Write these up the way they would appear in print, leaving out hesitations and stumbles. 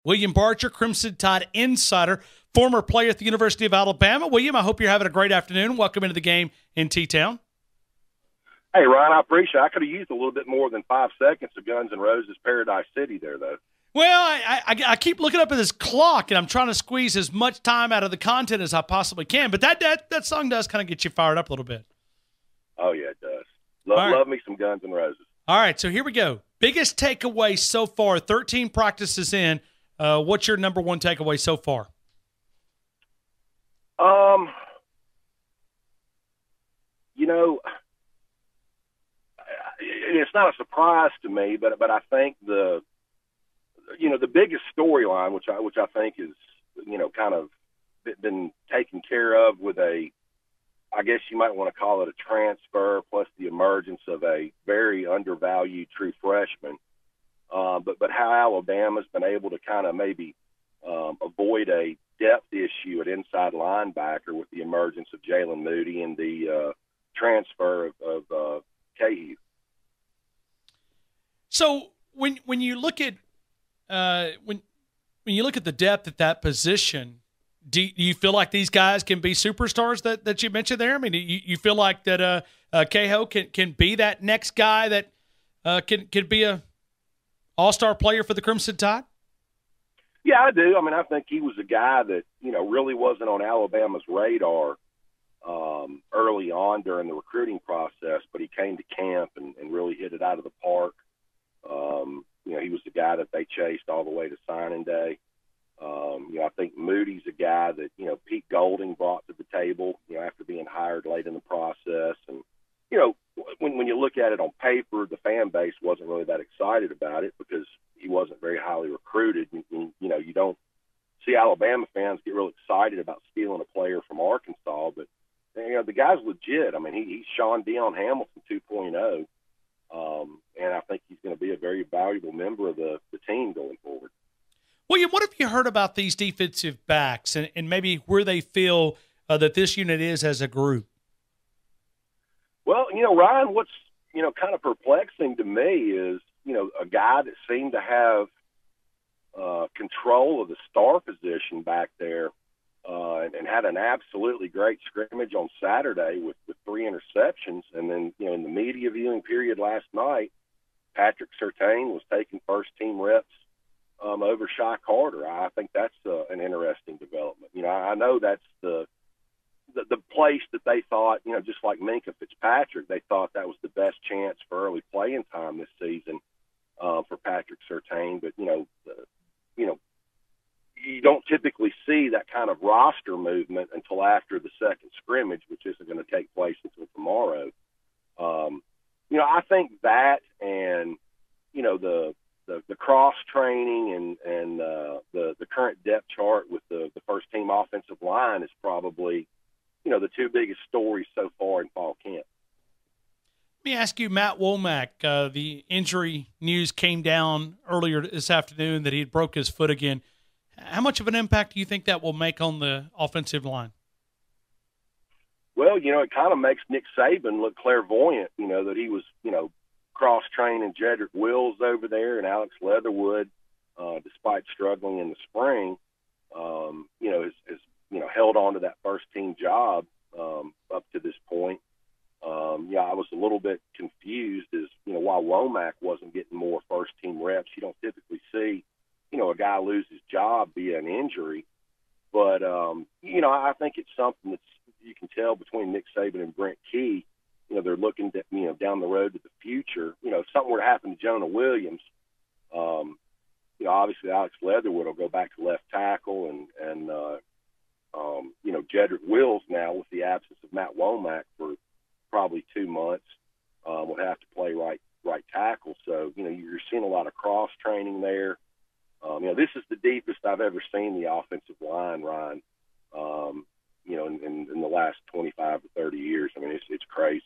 William Barger, Crimson Tide insider, former player at the University of Alabama. William, I hope you're having a great afternoon. Welcome into the game in T-Town. Hey, Ryan, I appreciate it. I could have used a little bit more than 5 seconds of Guns N' Roses Paradise City there, though. Well, I keep looking up at this clock, and I'm trying to squeeze as much time out of the content as I possibly can. But that song does kind of get you fired up a little bit. Oh, yeah, it does. Love me some Guns N' Roses. All right, so here we go. Biggest takeaway so far, 13 practices in. What's your number one takeaway so far? You know, it's not a surprise to me, but I think the biggest storyline, which I think is, kind of been taken care of with I guess you might want to call it a transfer plus the emergence of a very undervalued true freshman. But how Alabama's been able to kind of maybe avoid a depth issue at inside linebacker with the emergence of Jalen Moody and the transfer of Cahill. So when you look at when you look at the depth at that position, do you feel like these guys can be superstars that you mentioned there? I mean, you feel like that Cahill can be that next guy that can be a all-star player for the Crimson Tide? Yeah, I do. I mean, I think he was a guy that, really wasn't on Alabama's radar early on during the recruiting process, but he came to camp and really hit it out of the park. He was the guy that they chased all the way to signing day. I think Moody's a guy that, Pete Golding brought to the table, after being hired late in the process. And, when you look at it on paper, the fan base wasn't really that excited about it because he wasn't very highly recruited. You don't see Alabama fans get real excited about stealing a player from Arkansas, but the guy's legit. I mean, he's Sean Dion Hamilton 2.0, and I think he's going to be a very valuable member of the team going forward. William, what have you heard about these defensive backs and maybe where they feel that this unit is as a group? Well, Ryan, what's, kind of perplexing to me is, a guy that seemed to have control of the star position back there and had an absolutely great scrimmage on Saturday with 3 interceptions. And then, in the media viewing period last night, Patrick Surtain was taking first-team reps over Shy Carter. I think that's an interesting development. I know that's the place that they thought, just like Minkah Fitzpatrick, they thought that was the best chance for early playing time this season for Patrick Surtain. But, you don't typically see that kind of roster movement until after the second scrimmage, which isn't going to take place until tomorrow. I think that and, the cross training and the current depth chart with the first team offensive line is probably, the 2 biggest stories so far in fall camp. Let me ask you, Matt Womack, the injury news came down earlier this afternoon that he had broke his foot again. How much of an impact do you think that will make on the offensive line? Well, it kind of makes Nick Saban look clairvoyant, that he was, cross-training Jedrick Wills over there and Alex Leatherwood, despite struggling in the spring, has held on to that first-team job up to this point. I was a little bit confused as, why Womack wasn't getting more first-team reps. You don't typically see, a guy lose his job via an injury. But, I think it's something that's you can tell between Nick Saban and Brent Key. They're looking to, down the road to the future. If something were to happen to Jonah Williams, obviously Alex Leatherwood will go back to left tackle and Jedrick Wills now with the absence of Matt Womack for probably 2 months will have to play right tackle. So, you're seeing a lot of cross training there. This is the deepest I've ever seen the offensive line, Ryan, in the last 25 to 30 years. I mean, it's crazy.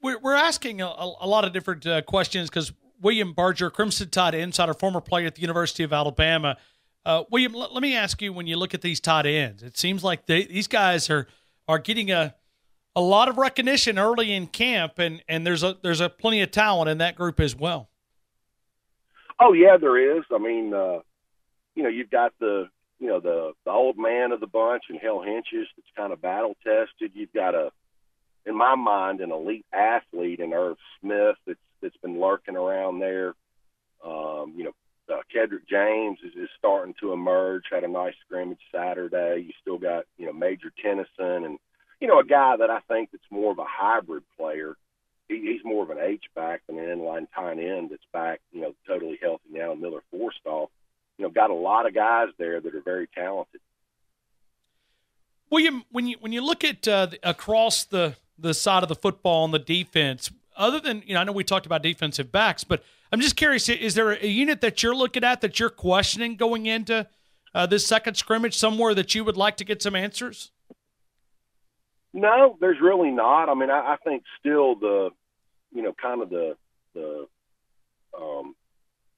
We're asking a lot of different questions because William Barger, Crimson Tide insider, former player at the University of Alabama. William, let me ask you, when you look at these tight ends, it seems like these guys are getting a lot of recognition early in camp, and there's a plenty of talent in that group as well. Oh yeah, there is. I mean, you've got the old man of the bunch and Hell Hinches that's kind of battle tested. You've got in my mind, an elite athlete in Irv Smith that's been lurking around there. Kedrick James is starting to emerge. Had a nice scrimmage Saturday. You still got Major Tennyson and a guy that I think that's more of a hybrid player. He's more of an H-back than an inline tight end that's back, totally healthy now, Miller Forstall. Got a lot of guys there that are very talented. William, when you look at across the side of the football on the defense, other than, I know we talked about defensive backs, but I'm just curious, is there a unit that you're looking at that you're questioning going into this second scrimmage, somewhere that you would like to get some answers? No, there's really not. I mean, I think still the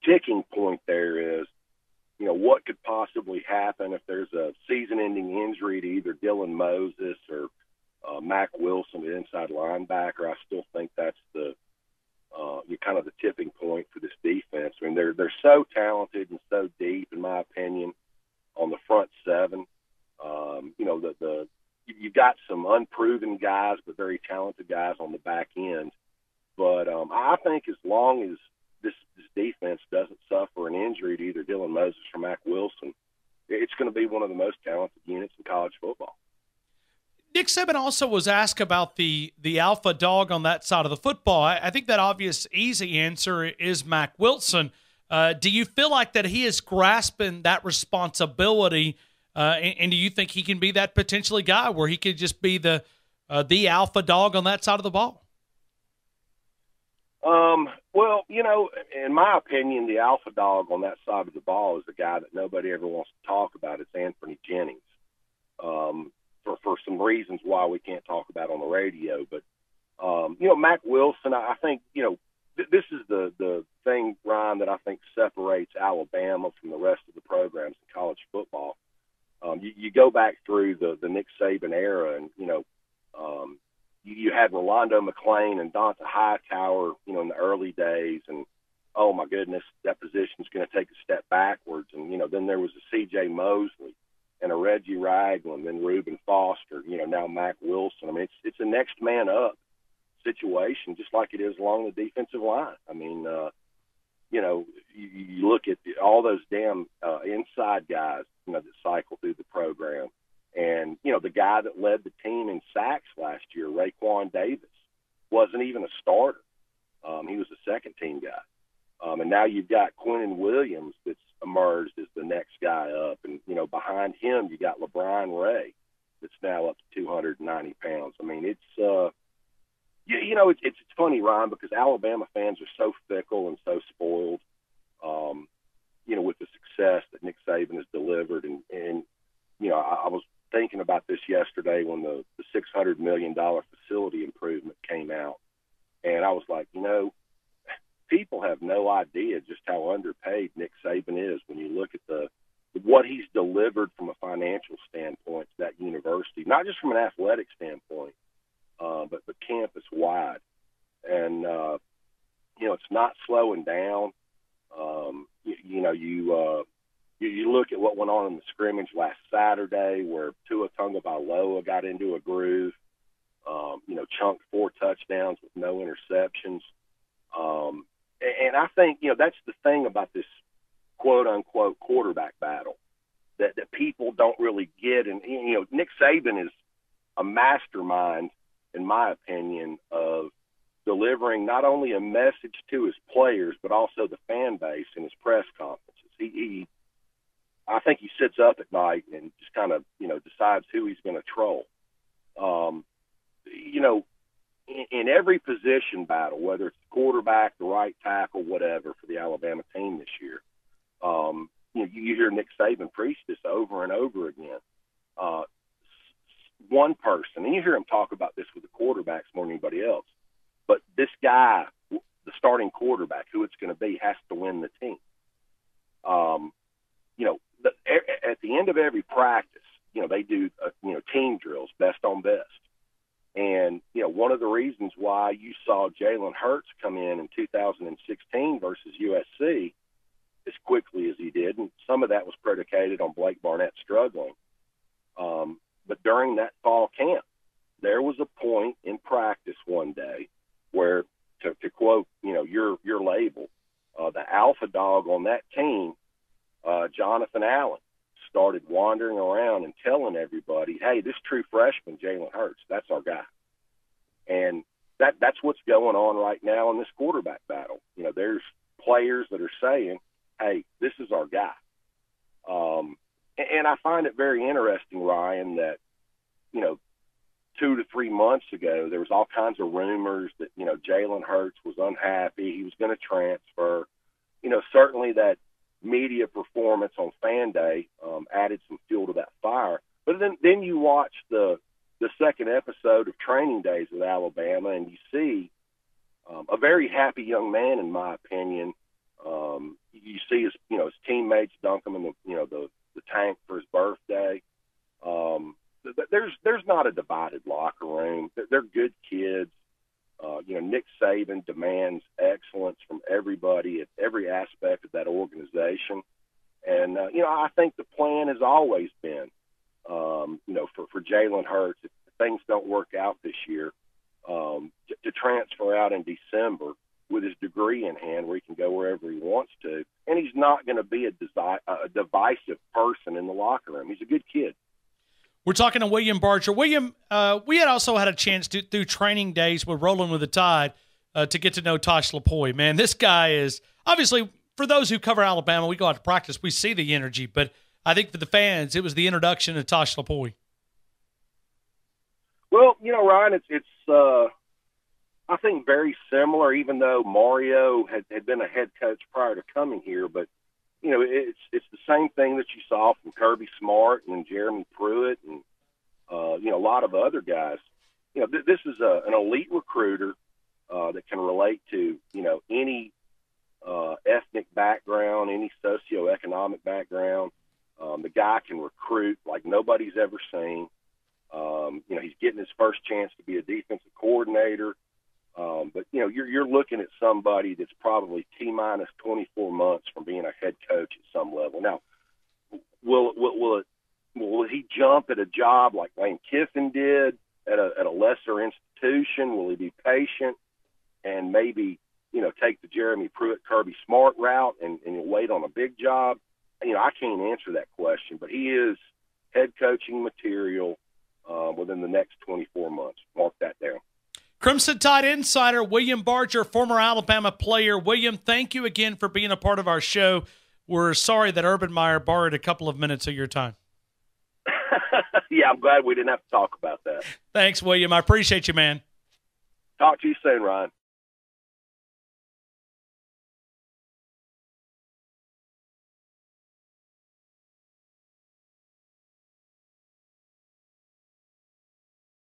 ticking point there is, what could possibly happen if there's a season-ending injury to either Dylan Moses or Mack Wilson, the inside linebacker. I still think that's the tipping point for this defense. I mean, they're so talented and so deep, in my opinion, on the front seven. You've got some unproven guys, but very talented guys on the back end. But I think as long as this defense doesn't suffer an injury to either Dylan Moses or Mack Wilson, it's going to be one of the most talented units in college football. Nick Saban also was asked about the alpha dog on that side of the football. I think that obvious, easy answer is Mack Wilson. Do you feel like that he is grasping that responsibility, and do you think he can be that potentially guy where he could just be the alpha dog on that side of the ball? Well, in my opinion, the alpha dog on that side of the ball is the guy that nobody ever wants to talk about. It's Anthony Jennings. For some reasons why we can't talk about on the radio. But, Mack Wilson, I think, this is the thing, Ryan, that I think separates Alabama from the rest of the programs in college football. You go back through the Nick Saban era and, you had Rolando McClain and Donta Hightower, in the early days. And, oh, my goodness, that position's going to take a step backwards. And, then there was a C.J. Mosley and a Reggie Ragland, then Reuben Foster, now Mack Wilson. I mean, it's a next man up situation, just like it is along the defensive line. I mean, you look at all those damn inside guys, that cycle through the program. And, the guy that led the team in sacks last year, Raekwon Davis, wasn't even a starter. He was a second-team guy. And now you've got Quinnen Williams that's emerged as the next guy up. And, behind him you got LeBron Ray that's now up to 290 pounds. I mean, it's funny, Ryan, because Alabama fans are so fickle and so spoiled, with the success that Nick Saban has delivered. And I was thinking about this yesterday when the $600 million facility improvement came out. And I was like, people have no idea just how underpaid Nick Saban is when you look at what he's delivered from a financial standpoint to that university, not just from an athletic standpoint, but campus-wide. And, it's not slowing down. You look at what went on in the scrimmage last Saturday where Tua Tagovailoa got into a groove, chunked 4 touchdowns with no interceptions. And I think, that's the thing about this quote-unquote quarterback battle that people don't really get. And, Nick Saban is a mastermind, in my opinion, of delivering not only a message to his players but also the fan base in his press conferences. I think he sits up at night and just kind of, decides who he's going to troll. In every position battle, whether it's the quarterback, the right tackle, whatever, for the Alabama team this year, you hear Nick Saban preach this over and over again. One person, and you hear him talk about this with the quarterbacks more than anybody else, but this guy, the starting quarterback, who it's going to be, has to win the team. At the end of every practice, they do, team drills, best on best. And, one of the reasons why you saw Jalen Hurts come in 2016 versus USC as quickly as he did, and some of that was predicated on Blake Barnett struggling. But during that fall camp, there was a point in practice one day where, to quote, your label, the alpha dog on that team, Jonathan Allen, started wandering around and telling everybody, hey, this true freshman, Jalen Hurts, that's our guy. And that's what's going on right now in this quarterback battle. There's players that are saying, hey, this is our guy. And I find it very interesting, Ryan, that, 2 to 3 months ago, there was all kinds of rumors that, Jalen Hurts was unhappy. He was going to transfer. Certainly that media performance on Fan Day added some fuel to that fire. But then you watch the second episode of Training Days with Alabama, and you see a very happy young man, in my opinion. You see his teammates dunk him in the tank for his birthday. There's not a divided locker room. They're good kids. Nick Saban demands excellence from everybody at every aspect of that organization. And, I think the plan has always been, for Jalen Hurts, if things don't work out this year, to transfer out in December with his degree in hand where he can go wherever he wants to. And he's not going to be a divisive person in the locker room. He's a good kid. We're talking to William Barger. William, we had also had a chance to, through Training Days with Rolling with the Tide, to get to know Tosh Lupoi. Man, this guy is obviously, for those who cover Alabama, we go out to practice, we see the energy. But I think for the fans, it was the introduction to Tosh Lupoi. Well, Ryan, it's I think very similar, even though Mario had been a head coach prior to coming here. But it's the same thing that you saw from Kirby Smart and Jeremy Pruitt and a lot of other guys. This is an elite recruiter that can relate to any ethnic background, any socioeconomic background. The guy can recruit like nobody's ever seen. He's getting his first chance to be a defensive coordinator. But you're looking at somebody that's probably T-minus 24 months from being a head coach at some level. Now, will he jump at a job like Lane Kiffin did at a lesser institution? Will he be patient and maybe take the Jeremy Pruitt, Kirby Smart route and wait on a big job? I can't answer that question, but he is head coaching material within the next 24 months. Mark that down. Crimson Tide insider William Barger, former Alabama player. William, thank you again for being a part of our show. We're sorry that Urban Meyer borrowed a couple of minutes of your time. Yeah, I'm glad we didn't have to talk about that. Thanks, William. I appreciate you, man. Talk to you soon, Ryan.